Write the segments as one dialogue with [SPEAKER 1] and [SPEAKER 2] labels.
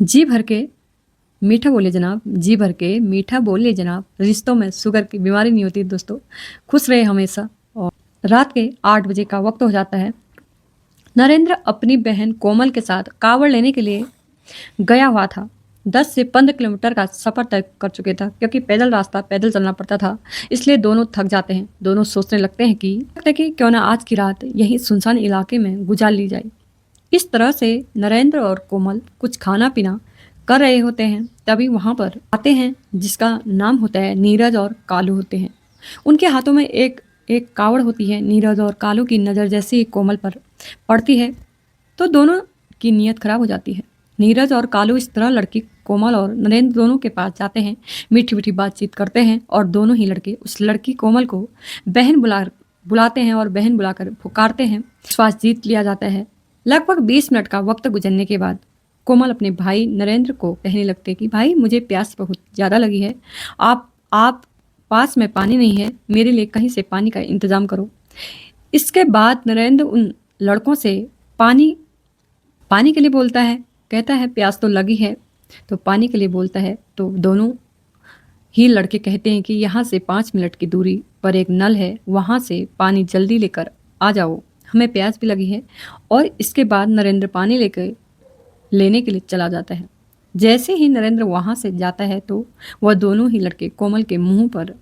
[SPEAKER 1] जी भर के मीठा बोलिए जनाब, जी भर के मीठा बोलिए जनाब, रिश्तों में शुगर की बीमारी नहीं होती दोस्तों। खुश रहे हमेशा। और रात के 8 बजे का वक्त हो जाता है। नरेंद्र अपनी बहन कोमल के साथ कावड़ लेने के लिए गया हुआ था। 10 से 15 किलोमीटर का सफर तय कर चुके था, क्योंकि पैदल चलना पड़ता था। इसलिए दोनों थक जाते हैं। दोनों सोचने लगते हैं कि क्यों ना आज की रात यही सुनसान इलाके में गुजार ली जाए। इस तरह से नरेंद्र और कोमल कुछ खाना पीना कर रहे होते हैं। तभी वहां पर आते हैं जिसका नाम होता है नीरज, और कालू होते हैं। उनके हाथों में एक एक कावड़ होती है। नीरज और कालू की नज़र जैसे ही कोमल पर पड़ती है तो दोनों की नीयत खराब हो जाती है। नीरज और कालू इस तरह लड़की कोमल और नरेंद्र दोनों के पास जाते हैं। मीठी मीठी बातचीत करते हैं और दोनों ही लड़के उस लड़की कोमल को बहन बुलाते हैं और बहन बुलाकर पुकारते हैं। विश्वास जीत लिया जाता है। लगभग 20 मिनट का वक्त गुजरने के बाद कोमल अपने भाई नरेंद्र को कहने लगते कि भाई, मुझे प्यास बहुत ज़्यादा लगी है। आप पास में पानी नहीं है, मेरे लिए कहीं से पानी का इंतज़ाम करो। इसके बाद नरेंद्र उन लड़कों से पानी पानी के लिए बोलता है। कहता है प्यास तो लगी है, तो पानी के लिए बोलता है। तो दोनों ही लड़के कहते हैं कि यहाँ से 5 मिनट की दूरी पर एक नल है, वहाँ से पानी जल्दी लेकर आ जाओ, हमें प्यास भी लगी है। और इसके बाद नरेंद्र पानी लेने के लिए चला जाता है। जैसे ही नरेंद्र वहाँ से जाता है तो वह दोनों ही लड़के कोमल के मुंह पर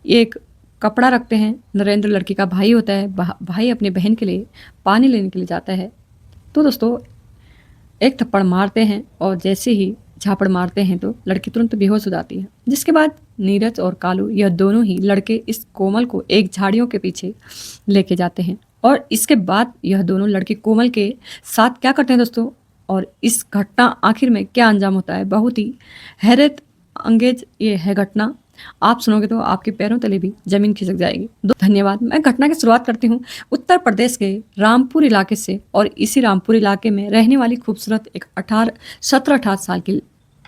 [SPEAKER 1] एक कपड़ा रखते हैं। नरेंद्र लड़की का भाई होता है। भाई अपने बहन के लिए पानी लेने के लिए जाता है तो दोस्तों एक थप्पड़ मारते हैं, और जैसे ही झापड़ मारते हैं तो लड़की तुरंत बेहोश हो जाती है। जिसके बाद नीरज और कालू, यह दोनों ही लड़के, इस कोमल को एक झाड़ियों के पीछे लेके जाते हैं। और इसके बाद यह दोनों लड़के कोमल के साथ क्या करते हैं दोस्तों, और इस घटना आखिर में क्या अंजाम होता है, बहुत ही हैरत अंगेज ये है घटना। आप सुनोगे तो आपके पैरों तले भी जमीन खिसक जाएगी। धन्यवाद। मैं घटना की शुरुआत करती हूँ उत्तर प्रदेश के रामपुर इलाके से। और इसी रामपुर इलाके में रहने वाली खूबसूरत एक 17-18 साल की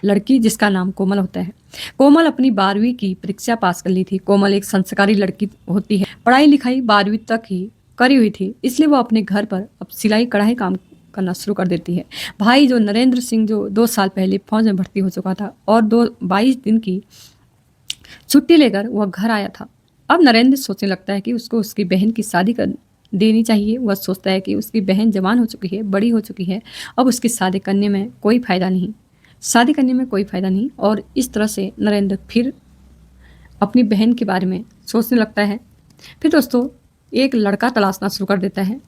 [SPEAKER 1] लड़की जिसका नाम कोमल होता है। कोमल अपनी 12वीं की परीक्षा पास कर ली थी। कोमल एक संस्कारी लड़की होती है। पढ़ाई लिखाई 12वीं तक ही करी हुई थी, इसलिए वो अपने घर पर अब सिलाई कढ़ाई काम करना शुरू कर देती है। भाई जो नरेंद्र सिंह, जो 2 साल पहले फौज में भर्ती हो चुका था और 22 दिन की छुट्टी लेकर वह घर आया था। अब नरेंद्र सोचने लगता है कि उसको उसकी बहन की शादी कर देनी चाहिए। वह सोचता है कि उसकी बहन जवान हो चुकी है, बड़ी हो चुकी है, अब उसकी शादी करने में कोई फ़ायदा नहीं। और इस तरह से नरेंद्र फिर अपनी बहन के बारे में सोचने लगता है। फिर दोस्तों एक लड़का तलाशना शुरू कर देता है।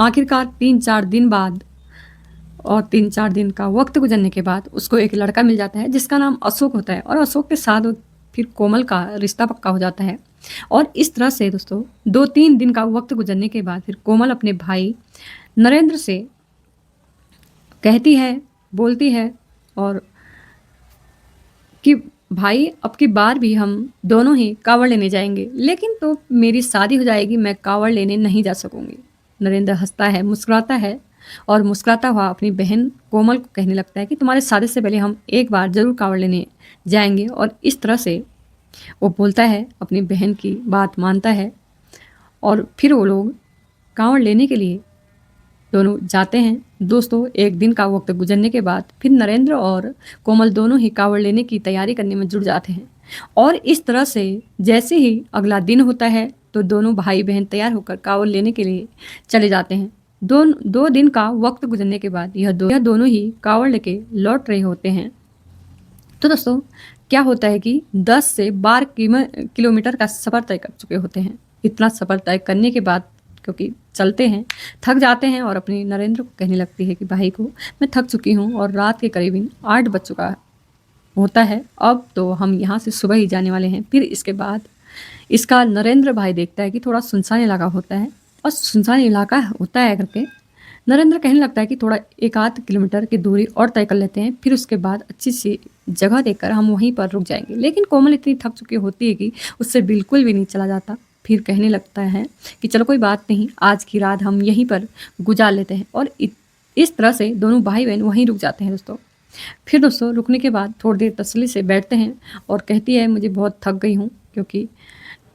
[SPEAKER 1] आखिरकार 3-4 दिन बाद, और 3-4 दिन का वक्त गुजरने के बाद उसको एक लड़का मिल जाता है जिसका नाम अशोक होता है। और अशोक के साथ फिर कोमल का रिश्ता पक्का हो जाता है। और इस तरह से दोस्तों 2-3 दिन का वक्त गुजरने के बाद फिर कोमल अपने भाई नरेंद्र से बोलती है और कि भाई, अब की बार भी हम दोनों ही कावड़ लेने जाएंगे, लेकिन तो मेरी शादी हो जाएगी, मैं कावड़ लेने नहीं जा सकूंगी। नरेंद्र हंसता है, मुस्कुराता है, और मुस्कुराता हुआ अपनी बहन कोमल को कहने लगता है कि तुम्हारे शादी से पहले हम एक बार जरूर कावड़ लेने जाएंगे। और इस तरह से वो बोलता है, अपनी बहन की बात मानता है, और फिर वो लोग कावड़ लेने के लिए दोनों जाते हैं। दोस्तों एक दिन का वक्त गुजरने के बाद फिर नरेंद्र और कोमल दोनों ही कावड़ लेने की तैयारी करने में जुट जाते हैं। और इस तरह से जैसे ही अगला दिन होता है तो दोनों भाई बहन तैयार होकर कावड़ लेने के लिए चले जाते हैं। 2 दिन का वक्त गुजरने के बाद यह दोनों ही कावड़ लेके लौट रहे होते हैं। तो दोस्तों क्या होता है कि 10 से 12 किलोमीटर का सफ़र तय कर चुके होते हैं। इतना सफ़र तय करने के बाद, क्योंकि चलते हैं, थक जाते हैं, और अपनी नरेंद्र को कहने लगती है कि भाई को, मैं थक चुकी हूँ और रात के करीबन 8 बज चुका होता है, अब तो हम यहाँ से सुबह ही जाने वाले हैं। फिर इसके बाद इसका नरेंद्र भाई देखता है कि थोड़ा सुनसान इलाका होता है, और सुनसान इलाका होता है करके नरेंद्र कहने लगता है कि थोड़ा 1-8 किलोमीटर की दूरी और तय कर लेते हैं, फिर उसके बाद अच्छी सी जगह देखकर हम वहीं पर रुक जाएंगे। लेकिन कोमल इतनी थक चुकी होती है कि उससे बिल्कुल भी नहीं चला जाता। फिर कहने लगता है कि चलो कोई बात नहीं, आज की रात हम यहीं पर गुजार लेते हैं। और इस तरह से दोनों भाई बहन वहीं रुक जाते हैं दोस्तों। फिर दोस्तों रुकने के बाद थोड़ी देर तसल्ली से बैठते हैं, और कहती है मुझे बहुत थक गई हूँ, क्योंकि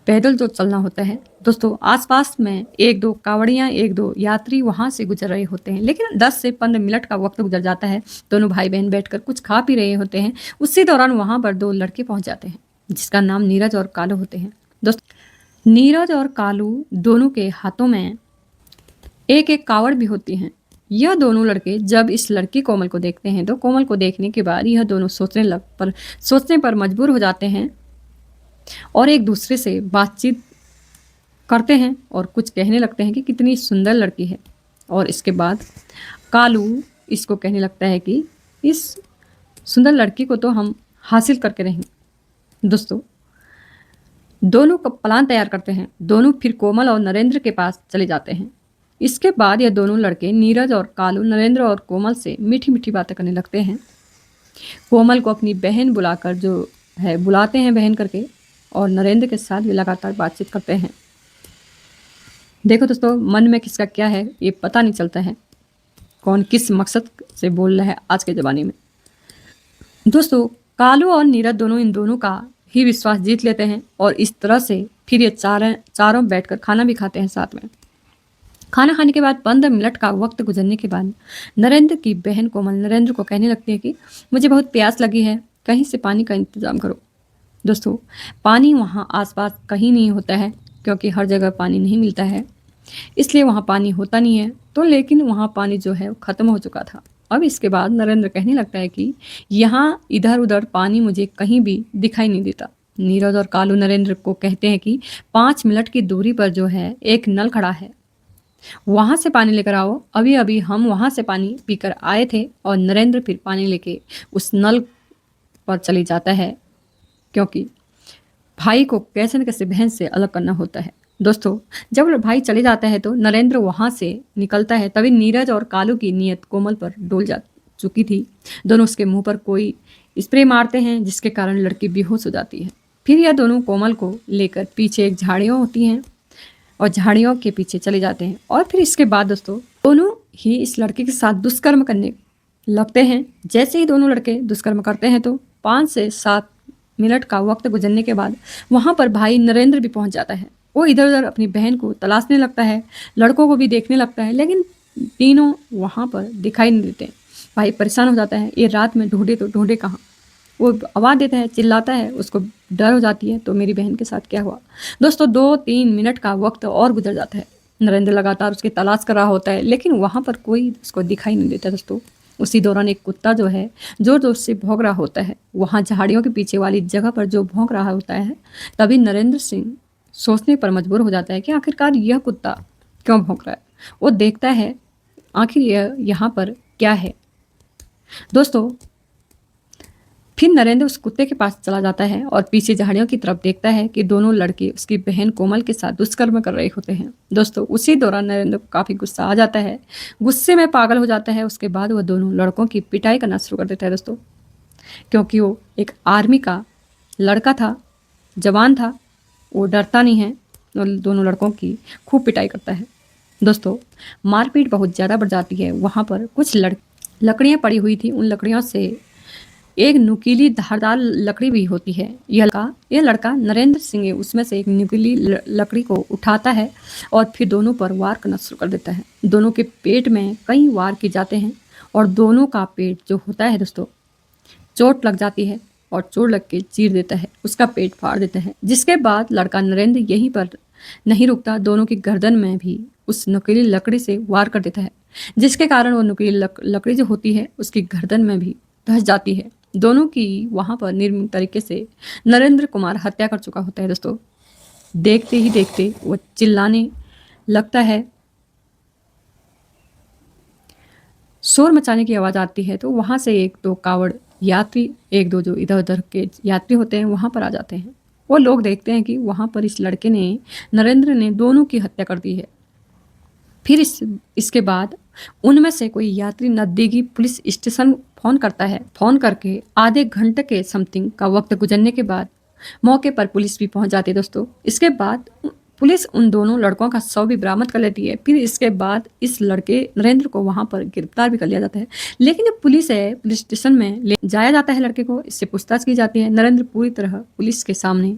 [SPEAKER 1] पैदल जो चलना होता है दोस्तों, आसपास में एक दो कावड़ियाँ, एक दो यात्री वहाँ से गुजर रहे होते हैं, लेकिन 10 से 15 मिनट का वक्त गुजर जाता है। दोनों भाई बहन बैठकर कुछ खा पी रहे होते हैं। उसी दौरान वहाँ पर दो लड़के पहुँच जाते हैं, जिसका नाम नीरज और कालू होते हैं। दोस्तों, नीरज और कालू दोनों के हाथों में एक एक कावड़ भी होती हैं। यह दोनों लड़के जब इस लड़की कोमल को देखते हैं तो कोमल को देखने के बाद यह दोनों सोचने पर मजबूर हो जाते हैं और एक दूसरे से बातचीत करते हैं और कुछ कहने लगते हैं कि कितनी सुंदर लड़की है। और इसके बाद कालू इसको कहने लगता है कि इस सुंदर लड़की को तो हम हासिल करके रहेंगे। दोस्तों, दोनों का प्लान तैयार करते हैं। दोनों फिर कोमल और नरेंद्र के पास चले जाते हैं। इसके बाद यह दोनों लड़के नीरज और कालू नरेंद्र और कोमल से मीठी मीठी बातें करने लगते हैं। कोमल को अपनी बहन बुलाकर जो है बुलाते हैं बहन करके, और नरेंद्र के साथ भी लगातार बातचीत करते हैं। देखो दोस्तों, मन में किसका क्या है ये पता नहीं चलता है, कौन किस मकसद से बोल रहा है आज के ज़माने में। दोस्तों, कालू और नीरज दोनों इन दोनों का ही विश्वास जीत लेते हैं और इस तरह से फिर ये चारों बैठकर खाना भी खाते हैं साथ में। खाना खाने के बाद 15 मिनट का वक्त गुजरने के बाद नरेंद्र की बहन कोमल नरेंद्र को कहने लगती है कि मुझे बहुत प्यास लगी है, कहीं से पानी का इंतज़ाम करो। दोस्तों, पानी वहाँ आसपास कहीं नहीं होता है, क्योंकि हर जगह पानी नहीं मिलता है, इसलिए वहाँ पानी होता नहीं है। तो लेकिन वहाँ पानी जो है वो ख़त्म हो चुका था। अब इसके बाद नरेंद्र कहने लगता है कि यहाँ इधर उधर पानी मुझे कहीं भी दिखाई नहीं देता। नीरज और कालू नरेंद्र को कहते हैं कि 5 मिनट की दूरी पर जो है एक नल खड़ा है, वहाँ से पानी लेकर आओ। अभी अभी हम वहाँ से पानी पीकर आए थे। और नरेंद्र फिर पानी लेके उस नल पर चली जाता है, क्योंकि भाई को कैसे न कैसे बहन से अलग करना होता है। दोस्तों, जब भाई चले जाता है तो नरेंद्र वहाँ से निकलता है, तभी नीरज और कालू की नीयत कोमल पर डोल जा चुकी थी। दोनों उसके मुंह पर कोई स्प्रे मारते हैं, जिसके कारण लड़की बेहोश हो जाती है। फिर यह दोनों कोमल को लेकर पीछे एक झाड़ियाँ होती हैं और झाड़ियों के पीछे चले जाते हैं। और फिर इसके बाद दोस्तों दोनों ही इस लड़के के साथ दुष्कर्म करने लगते हैं। जैसे ही दोनों लड़के दुष्कर्म करते हैं तो 5 से 7 मिनट का वक्त गुजरने के बाद वहाँ पर भाई नरेंद्र भी पहुँच जाता है। वो इधर उधर अपनी बहन को तलाशने लगता है, लड़कों को भी देखने लगता है, लेकिन तीनों वहाँ पर दिखाई नहीं देते। भाई परेशान हो जाता है, ये रात में ढूंढे तो ढूंढे कहाँ। वो आवाज़ देता है, चिल्लाता है, उसको डर हो जाती है तो मेरी बहन के साथ क्या हुआ। दोस्तों, 2-3 मिनट का वक्त और गुजर जाता है। नरेंद्र लगातार उसकी तलाश कर रहा होता है, लेकिन वहाँ पर कोई उसको दिखाई नहीं देता। दोस्तों, उसी दौरान एक कुत्ता जो है जोर जोर से भौंक रहा होता है। वहाँ झाड़ियों के पीछे वाली जगह पर जो भौंक रहा होता है, तभी नरेंद्र सिंह सोचने पर मजबूर हो जाता है कि आखिरकार यह कुत्ता क्यों भौंक रहा है। वो देखता है आखिर यह यहाँ पर क्या है। दोस्तों, फिर नरेंद्र उस कुत्ते के पास चला जाता है और पीछे झाड़ियों की तरफ देखता है कि दोनों लड़के उसकी बहन कोमल के साथ दुष्कर्म कर रहे होते हैं। दोस्तों, उसी दौरान नरेंद्र को काफ़ी गुस्सा आ जाता है, गुस्से में पागल हो जाता है। उसके बाद वह दोनों लड़कों की पिटाई करना शुरू कर देता है। दोस्तों, क्योंकि वो एक आर्मी का लड़का था, जवान था, वो डरता नहीं है और दोनों लड़कों की खूब पिटाई करता है। दोस्तों, मारपीट बहुत ज़्यादा बढ़ जाती है। वहाँ पर कुछ लकड़ियाँ पड़ी हुई थी, उन लकड़ियों से एक नुकीली धारदार लकड़ी भी होती है। यह लड़का नरेंद्र सिंह उसमें से एक नुकीली लकड़ी को उठाता है और फिर दोनों पर वार करना शुरू कर देता है। दोनों के पेट में कई वार किए जाते हैं और दोनों का पेट जो होता है दोस्तों, चोट लग जाती है और चोट लग के चीर देता है, उसका पेट फाड़ देता है। जिसके बाद लड़का नरेंद्र यहीं पर नहीं रुकता, दोनों की गर्दन में भी उस नुकीली लकड़ी से वार कर देता है, जिसके कारण वो नुकीली लकड़ी जो होती है उसकी गर्दन में भी धंस जाती है। दोनों की वहाँ पर निर्मम तरीके से नरेंद्र कुमार हत्या कर चुका होता है। दोस्तों, देखते ही देखते वो चिल्लाने लगता है, शोर मचाने की आवाज़ आती है। तो वहाँ से एक दो कावड़ यात्री, एक दो जो इधर उधर के यात्री होते हैं वहाँ पर आ जाते हैं। वो लोग देखते हैं कि वहाँ पर इस लड़के ने, नरेंद्र ने दोनों की हत्या कर दी है। फिर इसके बाद उनमें से कोई यात्री नज़दीकी पुलिस स्टेशन फ़ोन करता है। फ़ोन करके आधे घंटे के समथिंग का वक्त गुजरने के बाद मौके पर पुलिस भी पहुंच जाती है। दोस्तों, इसके बाद पुलिस उन दोनों लड़कों का शव भी बरामद कर लेती है। फिर इसके बाद इस लड़के नरेंद्र को वहां पर गिरफ्तार भी कर लिया जाता है। लेकिन जब पुलिस स्टेशन में ले जाया जाता है लड़के को, इससे पूछताछ की जाती है। नरेंद्र पूरी तरह पुलिस के सामने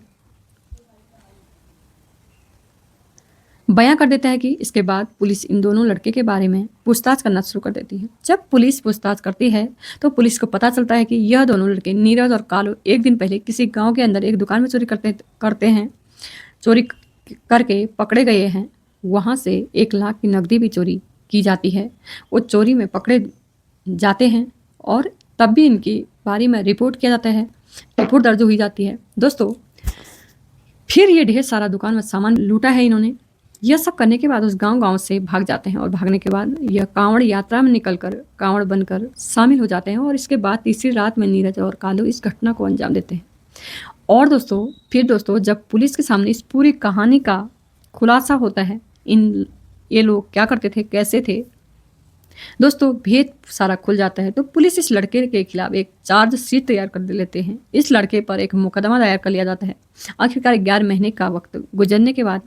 [SPEAKER 1] बयां कर देता है कि इसके बाद पुलिस इन दोनों लड़के के बारे में पूछताछ करना शुरू कर देती है। जब पुलिस पूछताछ करती है तो पुलिस को पता चलता है कि यह दोनों लड़के नीरज और कालू एक दिन पहले किसी गांव के अंदर एक दुकान में चोरी करते हैं। चोरी करके पकड़े गए हैं। वहाँ से 1 लाख की नकदी भी चोरी की जाती है। वो चोरी में पकड़े जाते हैं और तब भी इनकी बारे में रिपोर्ट किया जाता है, रिपोर्ट दर्ज हुई जाती है। दोस्तों फिर ये ढेर सारा दुकान में सामान लूटा है इन्होंने। यह सब करने के बाद उस गांव से भाग जाते हैं और भागने के बाद यह कांवड़ यात्रा में निकलकर कांवड़ बनकर शामिल हो जाते हैं और इसके बाद तीसरी रात में नीरज और कालू इस घटना को अंजाम देते हैं। और दोस्तों जब पुलिस के सामने इस पूरी कहानी का खुलासा होता है, ये लोग क्या करते थे, कैसे थे, दोस्तों भेद सारा खुल जाता है। तो पुलिस इस लड़के के खिलाफ एक चार्जशीट तैयार कर लेते हैं। इस लड़के पर एक मुकदमा दायर कर लिया जाता है। आखिरकार 11 महीने का वक्त गुजरने के बाद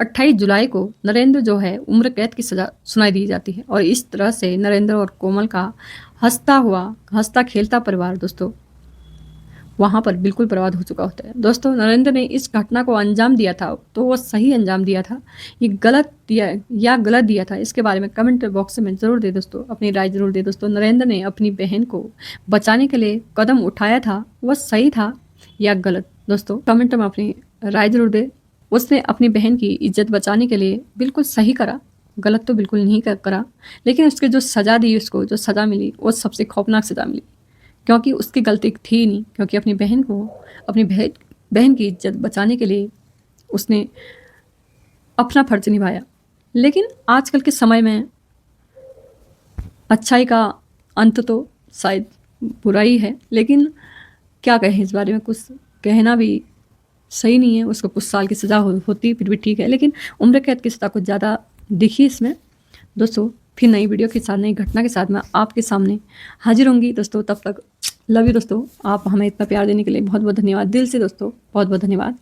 [SPEAKER 1] 28 जुलाई को नरेंद्र जो है उम्र कैद की सजा सुनाई दी जाती है। और इस तरह से नरेंद्र और कोमल का हंसता खेलता परिवार दोस्तों वहाँ पर बिल्कुल बर्बाद हो चुका होता है। दोस्तों नरेंद्र ने इस घटना को अंजाम दिया था तो वो सही अंजाम दिया था, ये गलत दिया था, इसके बारे में कमेंट बॉक्स में ज़रूर दे दोस्तों, अपनी राय ज़रूर दे दोस्तों। नरेंद्र ने अपनी बहन को बचाने के लिए कदम उठाया था, वह सही था या गलत? दोस्तों कमेंट में अपनी राय ज़रूर दे। उसने अपनी बहन की इज्जत बचाने के लिए बिल्कुल सही करा, गलत तो बिल्कुल नहीं करा। लेकिन उसके जो सज़ा दी, उसको जो सज़ा मिली वो सबसे खौफनाक सज़ा मिली, क्योंकि उसकी गलती थी नहीं, क्योंकि अपनी बहन की इज्जत बचाने के लिए उसने अपना फर्ज निभाया। लेकिन आजकल के समय में अच्छाई का अंत तो शायद बुराई है, लेकिन क्या कहें इस बारे में, कुछ कहना भी सही नहीं है। उसको कुछ साल की सज़ा होती फिर भी ठीक है, लेकिन उम्र कैद की सज़ा कुछ ज़्यादा दिखी इसमें। दोस्तों फिर नई वीडियो के साथ, नई घटना के साथ मैं आपके सामने हाजिर होंगी दोस्तों। तब तक लव यू दोस्तों। आप हमें इतना प्यार देने के लिए बहुत बहुत धन्यवाद, दिल से दोस्तों बहुत बहुत धन्यवाद।